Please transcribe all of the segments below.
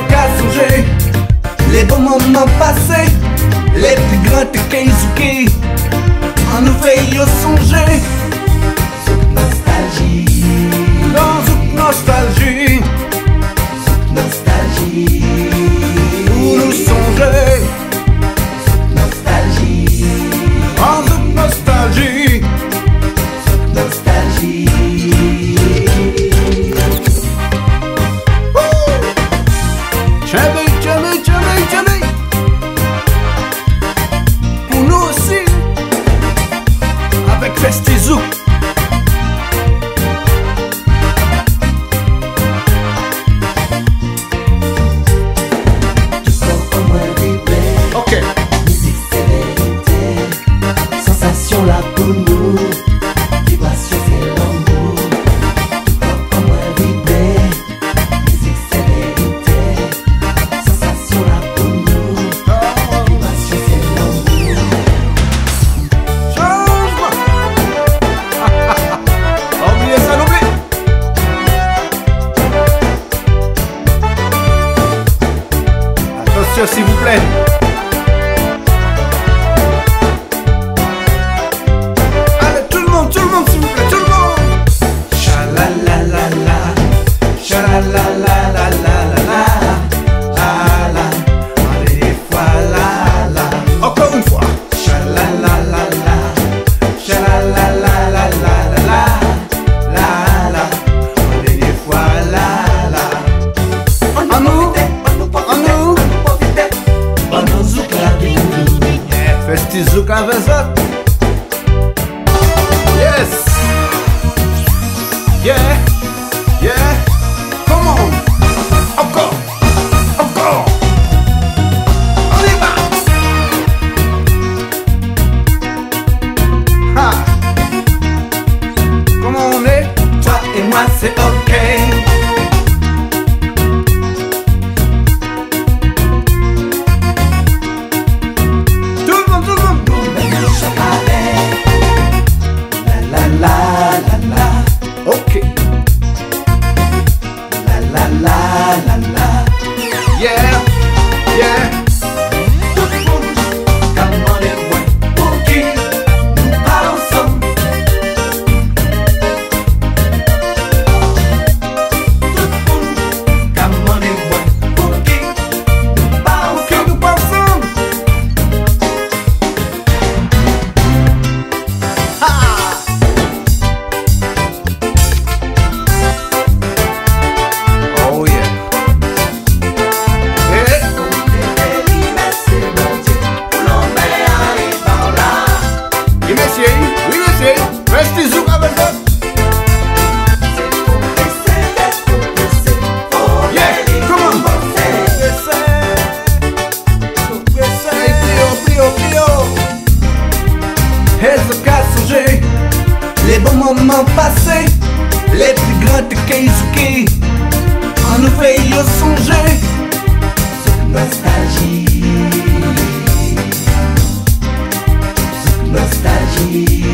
Qu'à songer les bons moments passés, les plus grands Keisuke, en nous fait songer. Zouk nostalgie, non zouk nostalgie, zouk nostalgie, pour nous songer. Zouk nostalgie, en zouk nostalgie, zouk nostalgie. Jamais, pour nous aussi, avec Festizouk. Ok. Musique c'est vérité, sensation là pour nous, vibration c'est l'amour. Tout corps en moi vibrer, musique c'est vérité, sensation là pour nous, vibration c'est l'amour. Changement. Oubliez ça, l'oublie. Attention s'il vous plaît. Allez, tout le monde s'il vous plaît, tout le monde. Cha-la-la-la-la, cha-la-la-la-la-la-la-la, la-la, allez des fois la-la. Encore une fois. Cha-la-la-la-la, cha-la-la-la-la-la-la-la, la-la, allez des fois la-la. En nous, Zouk la vie. Festizouk avec ça. Yes. Yeah. Yeah. Come on. Encore. Encore. On y va. Ha. Comment on est? Toi et moi c'est ok. Ok. La. Yeah. Yeah. Tout le monde, comme on est loin, pour qui nous parlons ensemble. Tout le monde, comme on est loin, pour qui nous parlons ensemble. Que nous passons. Oh yeah. Eh. Merci mon Dieu, pour l'homme arrive par là. Oui monsieur, Festizouk avec ça. C'est pour presser, Yeah, come on. Qu'à songer les bons moments passés, les plus grands Keisuke, en nous fait songer. nostalgie, nostalgie,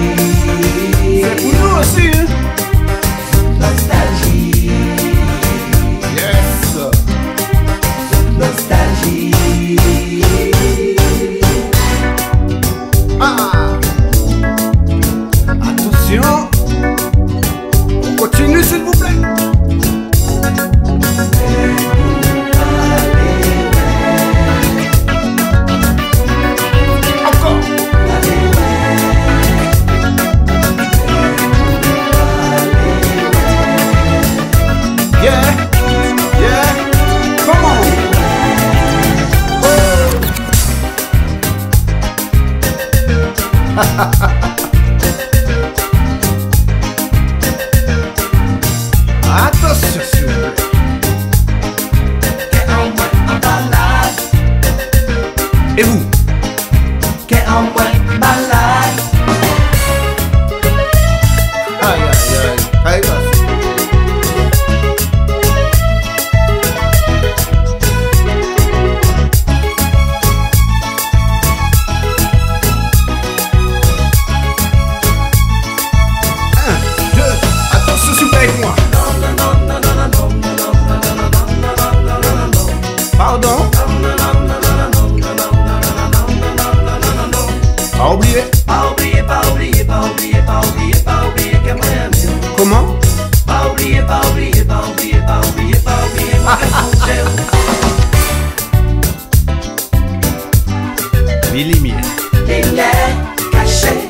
C'est pour nous aussi, hein? nostalgie, Yes. nostalgie. Ah. Attention. On continue s'il vous plaît. Encore. Yeah. Yeah. Come on. Lumière cachée.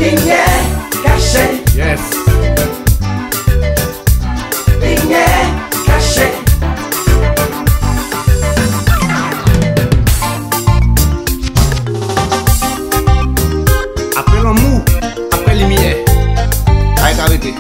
Lumière cachée. Yes. Lumière cachée. Après l'amour, après lumière. Aïe, arrêtez.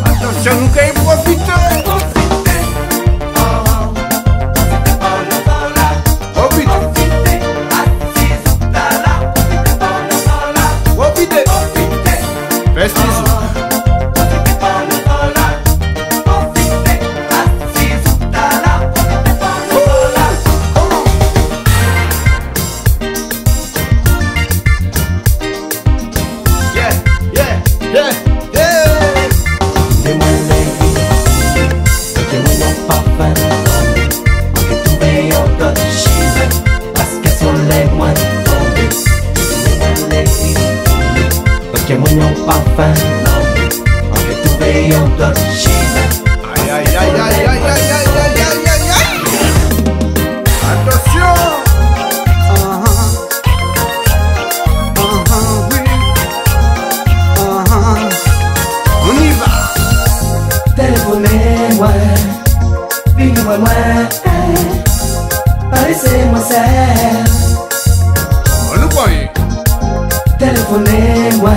Attention, nous qu'à y profiter. Parfum, non, on peut trouver en d'autres chiffres. Aïe aïe aïe aïe aïe aïe aïe aïe aïe aïe aïe. Attention. Oui. On y va. Téléphonez-moi, venez-moi loin, laissez-moi seul. On nous croit. Téléphonez-moi,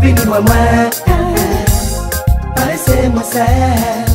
venez-moi loin, laissez-moi seul.